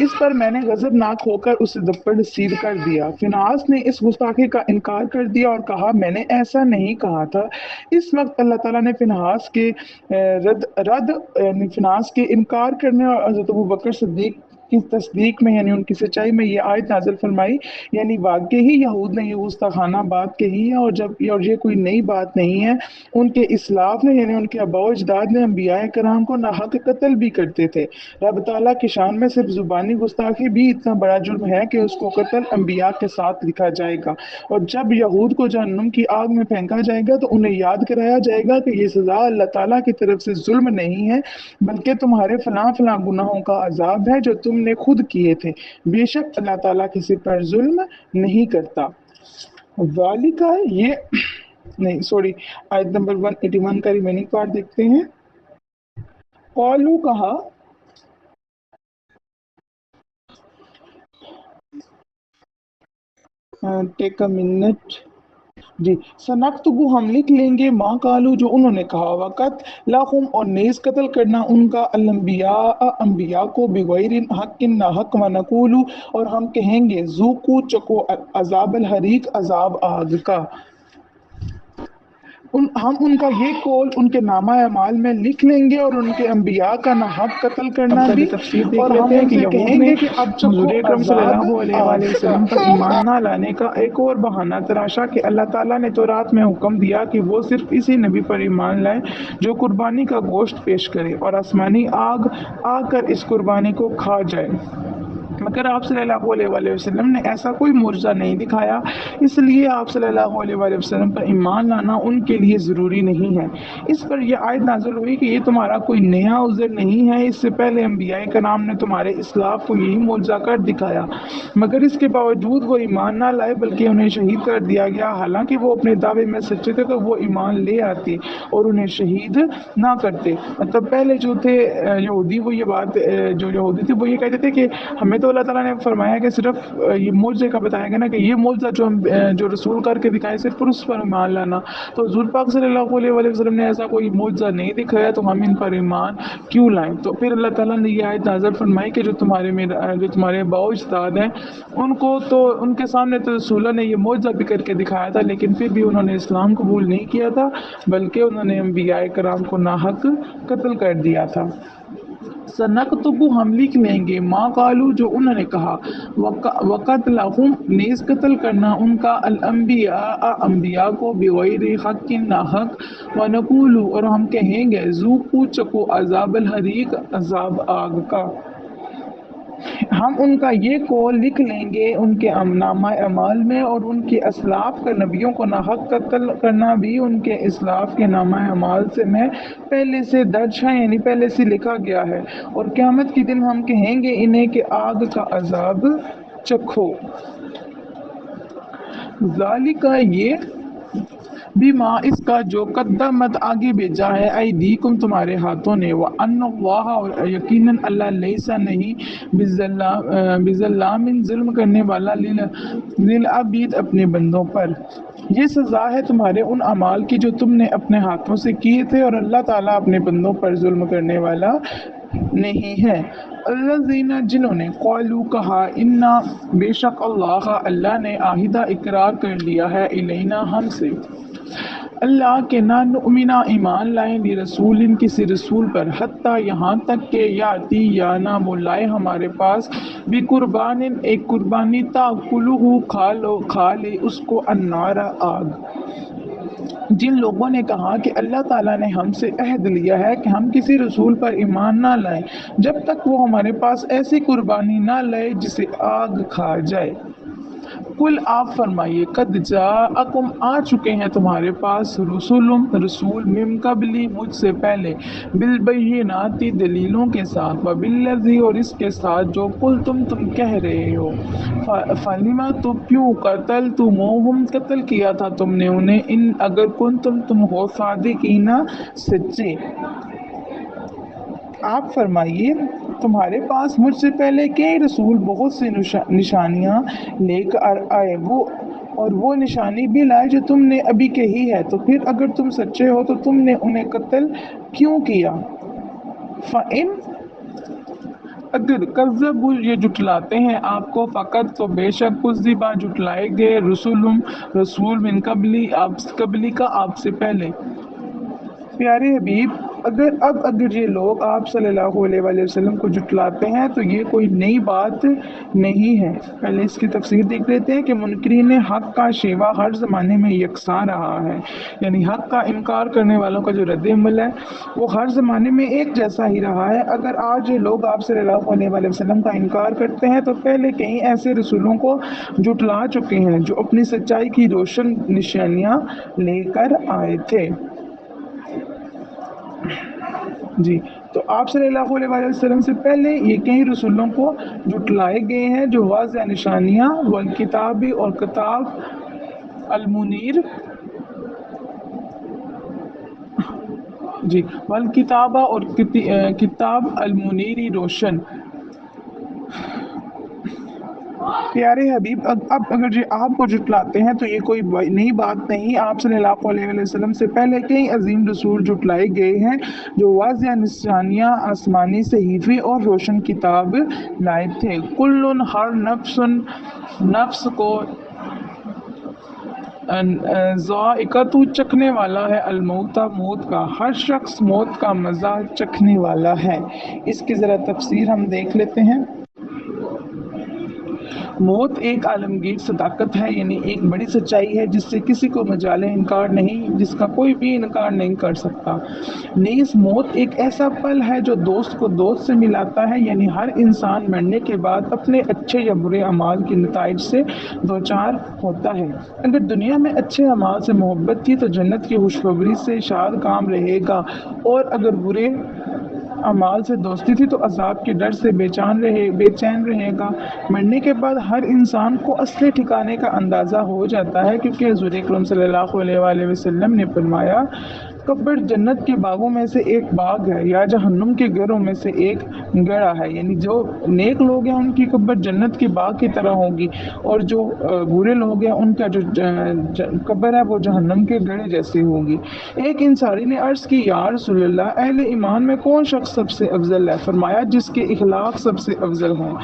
اس پر میں نے غضبناک ہو کر اسے دپڑ سیر کر دیا۔ فنحاس نے اس گستاخی کا انکار کر دیا اور کہا میں نے ایسا نہیں کہا تھا۔ اس وقت اللہ تعالیٰ نے فنحاس کے فنحاس کے انکار کرنے اور حضرت ابوبکر صدیق کی تصدیق میں یعنی ان کی سچائی میں یہ آیت نازل فرمائی، یعنی واقعی یہود نے یہ گستاخانہ بات کہی ہے اور یہ کوئی نئی بات نہیں ہے۔ ان کے اسلاف نے یعنی ان کے آباء و اجداد نے انبیاء کرام کو ناحق قتل بھی کرتے تھے۔ رب تعالیٰ کی شان میں صرف زبانی گستاخی بھی اتنا بڑا جرم ہے کہ اس کو قتل انبیاء کے ساتھ لکھا جائے گا، اور جب یہود کو جہنم کی آگ میں پھینکا جائے گا تو انہیں یاد کرایا جائے گا کہ یہ سزا اللہ تعالیٰ کی طرف سے ظلم نہیں ہے بلکہ تمہارے فلاں فلاں گناہوں کا عذاب ہے جو تم نے خود کیے تھے۔ بے شک اللہ تعالیٰ کسی پر ظلم نہیں کرتا۔ ذالکہ یہ نہیں سوری آیت نمبر 181 کا ریمیننگ پارٹ دیکھتے ہیں۔ قالو کہا، ٹیک اے منٹ جی، سنکتبو ہم لکھ لیں گے ماں کالو جو انہوں نے کہا، وقت لاہم اور نیز قتل کرنا ان کا الانبیاء انبیاء کو بغیر حق نہ حق ونقولو اور ہم کہیں گے ذوقو چکو عذاب الحریق عذاب آگ کا۔ ہم ان کا یہ قول ان کے نامہ اعمال میں لکھ لیں گے اور ان کے انبیاء کا ناحق قتل کرنا بھی، تفسیر دیکھ اور ہم لیتے ہیں ان کہ سے یہود کہیں نے گے کہ اب حضور چکو اکرم صلی عذاب اللہ علیہ وآلہ وسلم پر ایمان نہ لانے کا ایک اور بہانہ تراشا کہ اللہ تعالیٰ نے تو رات میں حکم دیا کہ وہ صرف اسی نبی پر ایمان لائے جو قربانی کا گوشت پیش کرے اور آسمانی آگ آ کر اس قربانی کو کھا جائے، مگر آپ صلی اللہ علیہ وآلہ وسلم نے ایسا کوئی معجزہ نہیں دکھایا، اس لیے آپ صلی اللہ علیہ وآلہ وسلم پر ایمان لانا ان کے لیے ضروری نہیں ہے۔ اس پر یہ آیت نازل ہوئی کہ یہ تمہارا کوئی نیا عذر نہیں ہے، اس سے پہلے انبیاء کرام نے تمہارے اسلاف کو یہی معجزہ کر دکھایا، مگر اس کے باوجود وہ ایمان نہ لائے بلکہ انہیں شہید کر دیا گیا، حالانکہ وہ اپنے دعوے میں سچے تھے تو وہ ایمان لے آتے اور انہیں شہید نہ کرتے۔ مطلب پہلے جو تھے یہودی، وہ یہ بات جو یہودی تھے وہ یہ کہتے تھے کہ ہمیں تو اللہ تعالیٰ نے فرمایا کہ صرف یہ معجزے کا بتایا گیا نا کہ یہ معجزہ جو رسول کر کے دکھائے صرف اس پر ایمان لانا، تو حضور پاک صلی اللہ علیہ وآلہ وسلم نے ایسا کوئی معجزہ نہیں دکھایا تو ہم ان پر ایمان کیوں لائیں؟ تو پھر اللہ تعالیٰ نے یہ آیت نازل فرمائی کہ جو تمہارے باؤ اجداد ہیں ان کو تو ان کے سامنے تو رسولہ نے یہ معجزہ بھی کر کے دکھایا تھا، لیکن پھر بھی انہوں نے اسلام قبول نہیں کیا تھا بلکہ انہوں نے انبیاء کرام کو ناحق قتل کر دیا تھا۔ سنکتبو ہم لکھ لیں گے ماں قالو جو انہوں نے کہا، وقت لہم نیز قتل کرنا ان کا الانبیاء انبیاء کو بغیر حق ناحق ونقولو اور ہم کہیں گے ذوقو چکو عذاب الحریق عذاب آگ کا۔ ہم ان کا یہ قول لکھ لیں گے ان کے نامہ اعمال میں، اور ان کے اسلاف کا نبیوں کو ناحق قتل کرنا بھی ان کے اسلاف کے نامہ اعمال سے میں پہلے سے درج ہے یعنی پہلے سے لکھا گیا ہے، اور قیامت کے دن ہم کہیں گے انہیں کہ آگ کا عذاب چکھو۔ ذالکہ یہ بیما اس کا جو قدمت آگے بھیجا ہے ایدیکم تمہارے ہاتھوں نے، وان اللہ اور یقیناً اللہ لیسا نہیں بظلام ظلم کرنے والا للعبید اپنے بندوں پر۔ یہ سزا ہے تمہارے ان اعمال کی جو تم نے اپنے ہاتھوں سے کیے تھے، اور اللہ تعالیٰ اپنے بندوں پر ظلم کرنے والا نہیں ہے۔ الذین جنہوں نے قالو کہا، انا بے شک اللہ نے عاہدہ اقرار کر لیا ہے الینا ہم سے، اللہ کے نہ نؤمنا ایمان لائیں لرسول کسی رسول پر، حتیٰ یہاں تک کہ یاتی یا نہ وہ لائے ہمارے پاس بقربان ایک قربانی تاکلہ کھا لے اس کو النار آگ۔ جن لوگوں نے کہا کہ اللہ تعالیٰ نے ہم سے عہد لیا ہے کہ ہم کسی رسول پر ایمان نہ لائیں جب تک وہ ہمارے پاس ایسی قربانی نہ لائے جسے آگ کھا جائے۔ قل آپ فرمائیے، قد جاءکم آ چکے ہیں تمہارے پاس رسول من قبلی مجھ سے پہلے، بالبینات دلیلوں کے ساتھ، وبالذی اور اس کے ساتھ جو قلتم تم کہہ رہے ہو، فلما تو کیوں قتلتموہم قتل کیا تھا تم نے انہیں، ان اگر کنتم تم ہو صادقین سچے۔ آپ فرمائیے تمہارے پاس مجھ سے پہلے کئی رسول بہت سی نشانیاں لے کر آئے، وہ نشانی بھی لائے جو تم نے ابھی کہی ہے، تو پھر اگر تم سچے ہو تو تم نے انہیں قتل کیوں کیا؟ فَإِن اگر کذب یہ جٹلاتے ہیں آپ کو فقط، تو بے شک کذبا جٹلائے گئے رسول من قبلی کا آپ سے پہلے۔ پیارے حبیب، اگر یہ لوگ آپ صلی اللہ علیہ وآلہ وسلم کو جھٹلاتے ہیں تو یہ کوئی نئی بات نہیں ہے۔ پہلے اس کی تفسیر دیکھ لیتے ہیں کہ منکرین حق کا شیوا ہر زمانے میں یکساں رہا ہے، یعنی حق کا انکار کرنے والوں کا جو رد عمل ہے وہ ہر زمانے میں ایک جیسا ہی رہا ہے۔ اگر آج یہ لوگ آپ صلی اللہ علیہ وآلہ وسلم کا انکار کرتے ہیں تو پہلے کئی ایسے رسولوں کو جھٹلا چکے ہیں جو اپنی سچائی کی روشن نشانیاں لے کر آئے تھے۔ جی، تو آپ صلی اللہ علیہ وآلہ وسلم سے پہلے یہ کئی رسولوں کو جھٹلائے گئے ہیں جو واضح نشانیاں والکتاب اور کتاب المنیر، جی، والکتابہ اور کتاب المنیری روشن۔ پیارے حبیب، اب اگر یہ آپ کو جھٹلاتے ہیں تو یہ کوئی نئی بات نہیں۔ آپ صلی اللہ علیہ وسلم سے پہلے کئی عظیم رسول جھٹلائے گئے ہیں جو واضح نشانیاں، آسمانی صحیفے اور روشن کتاب لائے تھے۔ کل، ہر نفس کو ذائقۃ چکھنے والا ہے، الموت، موت کا، ہر شخص موت کا مزہ چکھنے والا ہے۔ اس کی ذرا تفسیر ہم دیکھ لیتے ہیں۔ موت ایک عالمگیر صداقت ہے، یعنی ایک بڑی سچائی ہے جس سے کسی کو مجال انکار نہیں، جس کا کوئی بھی انکار نہیں کر سکتا۔ نیز موت ایک ایسا پل ہے جو دوست کو دوست سے ملاتا ہے، یعنی ہر انسان مرنے کے بعد اپنے اچھے یا برے اعمال کے نتائج سے دوچار ہوتا ہے۔ اگر دنیا میں اچھے اعمال سے محبت تھی تو جنت کی خوشخبری سے شاد کام رہے گا، اور اگر برے اعمال سے دوستی تھی تو عذاب کے ڈر سے بے چین رہے گا۔ مرنے کے بعد ہر انسان کو اصل ٹھکانے کا اندازہ ہو جاتا ہے، کیونکہ حضور اکرم صلی اللہ علیہ وآلہ وسلم نے فرمایا، قبر جنت کے باغوں میں سے ایک باغ ہے یا جہنم کے گڑھوں میں سے ایک گڑھا ہے، یعنی جو نیک لوگ ہیں ان کی قبر جنت کے باغ کی طرح ہوگی، اور جو برے لوگ ہیں ان کا جو قبر ہے وہ جہنم کے گڑھے جیسی ہوگی۔ ایک انصاری نے عرض کی، یا رسول اللہ، اہل ایمان میں کون شخص سب سے افضل ہے؟ فرمایا، جس کے اخلاق سب سے افضل ہوں۔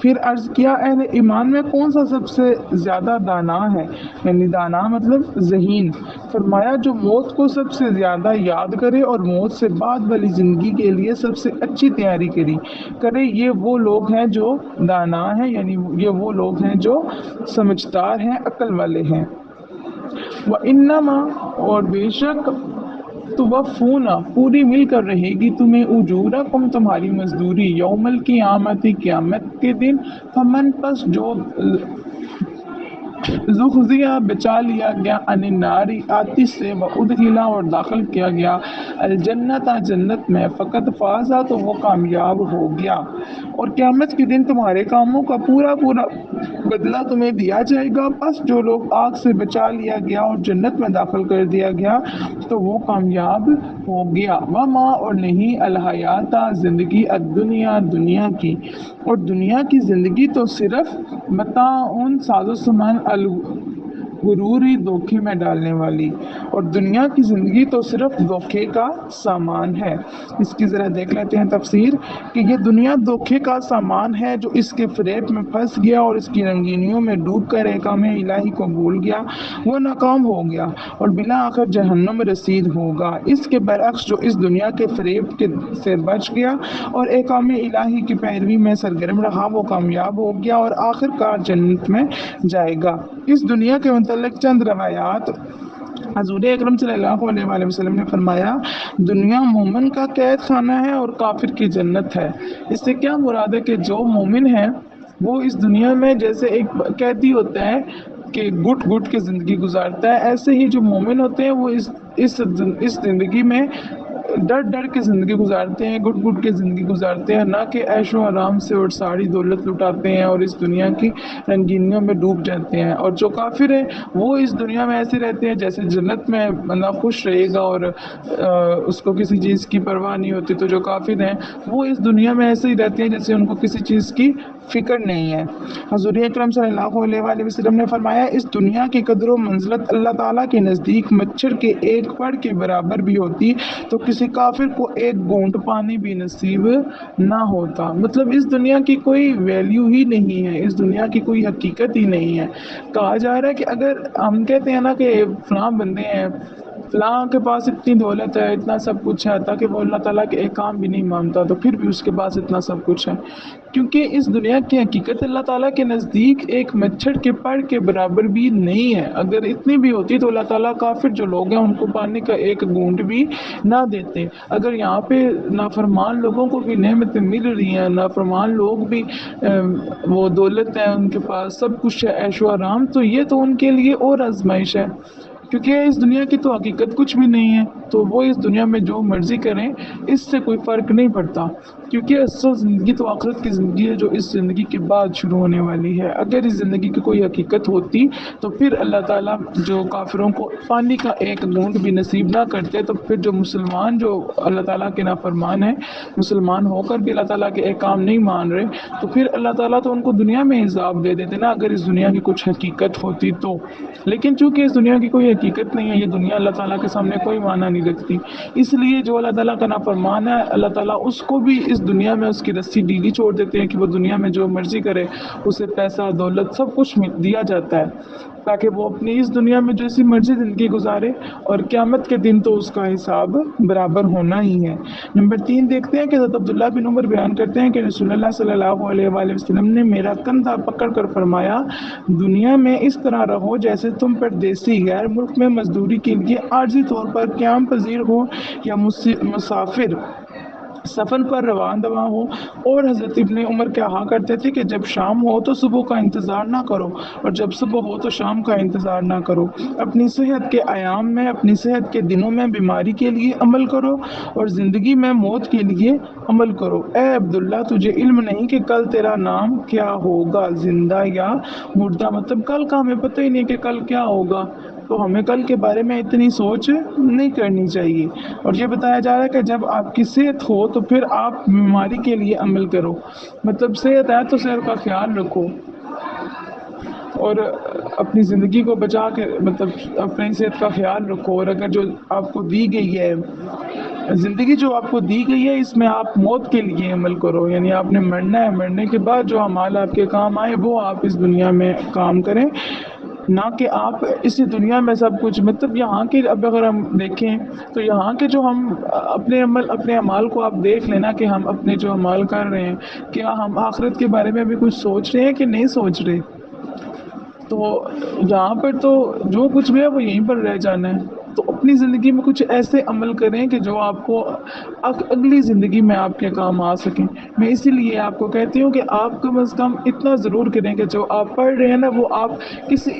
پھر عرض کیا، اہل ایمان میں کون سا سب سے زیادہ دانا ہے؟ یعنی دانا مطلب ذہین۔ فرمایا، جو موت کو سب سے زیادہ یاد کرے اور موت سے بعد والی زندگی کے لیے سب سے اچھی تیاری کرے، یہ وہ لوگ ہیں جو دانا ہیں، یعنی یہ وہ لوگ ہیں جو سمجھدار ہیں، عقل والے ہیں۔ وَإِنَّمَا، اور بے شک، توفون، پوری مل کر رہے گی تمہیں، اجورکم، تمہاری مزدوری، یوم القیامت، قیامت کے دن، فمن، پس جو زخزیہ، بچا لیا گیا، عن النار، آتش سے، وادخلا، اور داخل کیا گیا، الجنت، جنت میں، فقط فازا، تو وہ کامیاب ہو گیا۔ اور قیامت کے دن تمہارے کاموں کا پورا بدلہ تمہیں دیا جائے گا۔ پس جو لوگ آگ سے بچا لیا گیا اور جنت میں داخل کر دیا گیا تو وہ کامیاب ہو گیا۔ وما، اور نہیں، الحیات، زندگی، الدنیا، دنیا کی، اور دنیا کی زندگی تو صرف متاع، ساز و سامان، الغروری، دھوکے میں ڈالنے والی، اور دنیا کی زندگی تو صرف دھوکے کا سامان ہے۔ اس کی ذرا دیکھ لیتے ہیں تفسیر کہ یہ دنیا دھوکے کا سامان ہے جو اس کے فریب میں پھنس گیا اور اس کی رنگینیوں میں ڈوب کر احکام الہی کو بھول گیا، وہ ناکام ہو گیا اور بلا آخر جہنم رسید ہوگا۔ اس کے برعکس جو اس دنیا کے فریب سے بچ گیا اور احکام الہی کی پیروی میں سرگرم رہا، وہ کامیاب ہو گیا اور آخر کار جنت میں جائے گا۔ اس دنیا کے متعلق چند روایات۔ حضور اکرم صلی اللہ علیہ وآلہ وسلم نے فرمایا، دنیا مومن کا قید خانہ ہے اور کافر کی جنت ہے۔ اس سے کیا مراد ہے کہ جو مومن ہے وہ اس دنیا میں جیسے ایک قیدی ہوتا ہے کہ گھٹ گھٹ کے زندگی گزارتا ہے، ایسے ہی جو مومن ہوتے ہیں وہ اس زندگی میں ڈر ڈر کے زندگی گزارتے ہیں، گھٹ گھٹ کے زندگی گزارتے ہیں، نہ کہ عیش و آرام سے اور ساری دولت لٹاتے ہیں اور اس دنیا کی رنگینیوں میں ڈوب جاتے ہیں۔ اور جو کافر ہیں وہ اس دنیا میں ایسے رہتے ہیں جیسے جنت میں بندہ خوش رہے گا اور اس کو کسی چیز کی پرواہ نہیں ہوتی۔ تو جو کافر ہیں وہ اس دنیا میں ایسے ہی رہتے ہیں جیسے ان کو کسی چیز کی فکر نہیں ہے۔ حضور اکرم صلی اللہ علیہ وآلہ وسلم نے فرمایا اس دنیا کی قدر و منزلت اللہ تعالیٰ کے نزدیک مچھر کے ایک پڑ کے برابر بھی ہوتی تو کسی کافر کو ایک گھونٹ پانی بھی نصیب نہ ہوتا۔ مطلب اس دنیا کی کوئی ویلیو ہی نہیں ہے، اس دنیا کی کوئی حقیقت ہی نہیں ہے۔ کہا جا رہا ہے کہ اگر ہم کہتے ہیں نا کہ فلاں بندے ہیں، فلاں کے پاس اتنی دولت ہے، اتنا سب کچھ ہے، تاکہ وہ اللہ تعالیٰ کے ایک کام بھی نہیں مانتا تو پھر بھی اس کے پاس اتنا سب کچھ ہے، کیونکہ اس دنیا کی حقیقت اللہ تعالیٰ کے نزدیک ایک مچھر کے پڑ کے برابر بھی نہیں ہے۔ اگر اتنی بھی ہوتی تو اللہ تعالیٰ کافر جو لوگ ہیں ان کو پانی کا ایک گھونٹ بھی نہ دیتے۔ اگر یہاں پہ نافرمان لوگوں کو بھی نعمتیں مل رہی ہیں، نافرمان لوگ بھی وہ دولت ہے ان کے پاس، سب کچھ ہے، عیش و آرام، تو یہ تو ان کے لیے اور آزمائش ہے، کیونکہ اس دنیا کی تو حقیقت کچھ بھی نہیں ہے، تو وہ اس دنیا میں جو مرضی کریں اس سے کوئی فرق نہیں پڑتا، کیونکہ اصل زندگی تو آخرت کی زندگی ہے جو اس زندگی کے بعد شروع ہونے والی ہے۔ اگر اس زندگی کی کوئی حقیقت ہوتی تو پھر اللہ تعالیٰ جو کافروں کو پانی کا ایک گھونٹ بھی نصیب نہ کرتے، تو پھر جو مسلمان جو اللہ تعالیٰ کے نافرمان ہیں، مسلمان ہو کر بھی اللہ تعالیٰ کے ایک کام نہیں مان رہے، تو پھر اللہ تعالیٰ تو ان کو دنیا میں عذاب دے دیتے نا، اگر اس دنیا کی کچھ حقیقت ہوتی تو۔ لیکن چونکہ اس دنیا کی کوئی حقیقت نہیں ہے، یہ دنیا اللہ تعالیٰ کے سامنے کوئی معنی نہیں رکھتی، اس لیے جو اللہ تعالیٰ کا نافرمان ہے اللہ تعالیٰ اس کو بھی اس دنیا میں اس کی رسی ڈھیلی چھوڑ دیتے ہیں کہ وہ دنیا میں جو مرضی کرے، اسے پیسہ دولت سب کچھ دیا جاتا ہے تاکہ وہ اپنی اس دنیا میں جیسی مرضی زندگی گزارے، اور قیامت کے دن تو اس کا حساب برابر ہونا ہی ہے۔ نمبر 3 دیکھتے ہیں کہ حضرت عبداللہ بن عمر بیان کرتے ہیں کہ رسول اللہ صلی اللہ علیہ وآلہ وسلم نے میرا کندھا پکڑ کر فرمایا دنیا میں اس طرح رہو جیسے تم پردیسی غیر ملک میں مزدوری کے لیے عارضی طور پر قیام پذیر ہو یا مسافر سفر پر روان دوا ہو۔ اور حضرت ابن عمر کہا کرتے تھے کہ جب شام ہو تو صبح کا انتظار نہ کرو، اور جب صبح ہو تو شام کا انتظار نہ کرو۔ اپنی صحت کے ایام میں، اپنی صحت کے دنوں میں بیماری کے لیے عمل کرو، اور زندگی میں موت کے لیے عمل کرو۔ اے عبداللہ تجھے علم نہیں کہ کل تیرا نام کیا ہوگا، زندہ یا مردہ؟ مطلب کل کا ہمیں پتہ ہی نہیں کہ کل کیا ہوگا، تو ہمیں کل کے بارے میں اتنی سوچ نہیں کرنی چاہیے۔ اور یہ بتایا جا رہا ہے کہ جب آپ کی صحت ہو تو پھر آپ بیماری کے لیے عمل کرو، مطلب صحت ہے تو صحت کا خیال رکھو، اور اپنی زندگی کو بچا کے مطلب اپنی صحت کا خیال رکھو۔ اور اگر جو آپ کو دی گئی ہے زندگی، جو آپ کو دی گئی ہے، اس میں آپ موت کے لیے عمل کرو، یعنی آپ نے مرنا ہے، مرنے کے بعد جو اعمال آپ کے کام آئے وہ آپ اس دنیا میں کام کریں، نہ کہ آپ اسی دنیا میں سب کچھ مطلب یہاں کے۔ اب اگر ہم دیکھیں تو یہاں کے جو ہم اپنے اعمال کو آپ دیکھ لینا کہ ہم اپنے جو اعمال کر رہے ہیں، کیا ہم آخرت کے بارے میں بھی کچھ سوچ رہے ہیں کہ نہیں سوچ رہے؟ تو یہاں پر تو جو کچھ بھی ہے وہ یہیں پر رہ جانا ہے، تو اپنی زندگی میں کچھ ایسے عمل کریں کہ جو آپ کو اگلی زندگی میں آپ کے کام آ سکیں۔ میں اسی لیے آپ کو کہتی ہوں کہ آپ کم از کم اتنا ضرور کریں کہ جو آپ پڑھ رہے ہیں نا وہ آپ کسی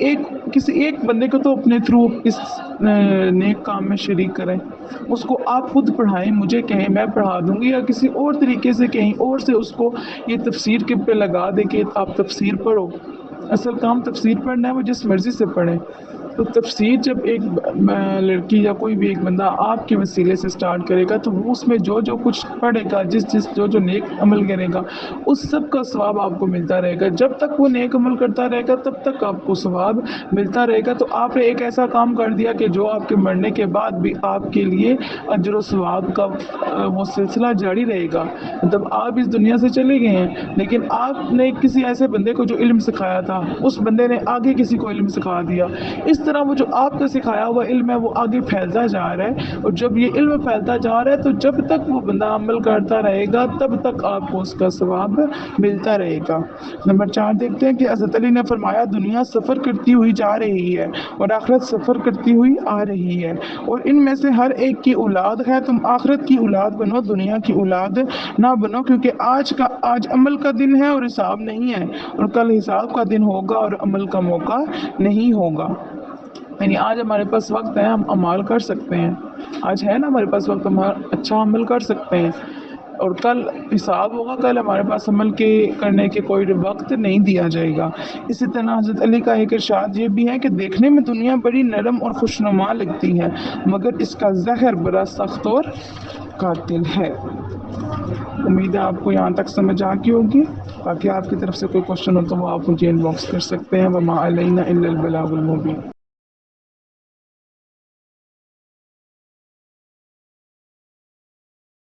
ایک بندے کو تو اپنے تھرو اس نیک کام میں شریک کریں، اس کو آپ خود پڑھائیں، مجھے کہیں میں پڑھا دوں گی، یا کسی اور طریقے سے کہیں اور سے اس کو یہ تفسیر کے پہ لگا دے کہ آپ تفسیر پڑھو۔ اصل کام تفسیر پڑھنا ہے، وہ جس مرضی سے پڑھیں۔ تو تفسیر جب ایک لڑکی یا کوئی بھی ایک بندہ آپ کے وسیلے سے سٹارٹ کرے گا تو وہ اس میں جو کچھ پڑھے گا، جو نیک عمل کرے گا، اس سب کا ثواب آپ کو ملتا رہے گا۔ جب تک وہ نیک عمل کرتا رہے گا تب تک آپ کو ثواب ملتا رہے گا۔ تو آپ نے ایک ایسا کام کر دیا کہ جو آپ کے مرنے کے بعد بھی آپ کے لیے اجر و ثواب کا وہ سلسلہ جاری رہے گا۔ مطلب آپ اس دنیا سے چلے گئے ہیں لیکن آپ نے کسی ایسے بندے کو جو علم سکھایا تھا، اس بندے نے آگے کسی کو علم سکھا دیا، اس طرح وہ جو آپ کا سکھایا ہوا علم ہے وہ آگے پھیلتا جا رہا ہے، اور جب یہ علم پھیلتا جا رہا ہے تو جب تک وہ بندہ عمل کرتا رہے گا تب تک آپ کو اس کا ثواب ملتا رہے گا۔ نمبر 4 دیکھتے ہیں کہ حضرت علی نے فرمایا دنیا سفر کرتی ہوئی جا رہی ہے اور آخرت سفر کرتی ہوئی آ رہی ہے، اور ان میں سے ہر ایک کی اولاد ہے، تم آخرت کی اولاد بنو، دنیا کی اولاد نہ بنو، کیونکہ آج عمل کا دن ہے اور حساب نہیں ہے، اور کل حساب کا دن ہوگا اور عمل کا موقع نہیں ہوگا۔ یعنی آج ہمارے پاس وقت ہے، ہم عمل کر سکتے ہیں، آج ہے نا ہمارے پاس وقت، ہم اچھا عمل کر سکتے ہیں، اور کل حساب ہوگا، کل ہمارے پاس عمل کرنے کے کوئی وقت نہیں دیا جائے گا۔ اسی طرح حضرت علی کا ایک ارشاد یہ بھی ہے کہ دیکھنے میں دنیا بڑی نرم اور خوشنما لگتی ہے مگر اس کا زہر بڑا سخت اور قاتل ہے۔ امید ہے آپ کو یہاں تک سمجھ آ گئی ہوگی. باقی آپ کی طرف سے کوئی کوشچن ہو تو وہ آپ مجھے ان باکس کر سکتے ہیں. وما علینا الا البلاغ المبین.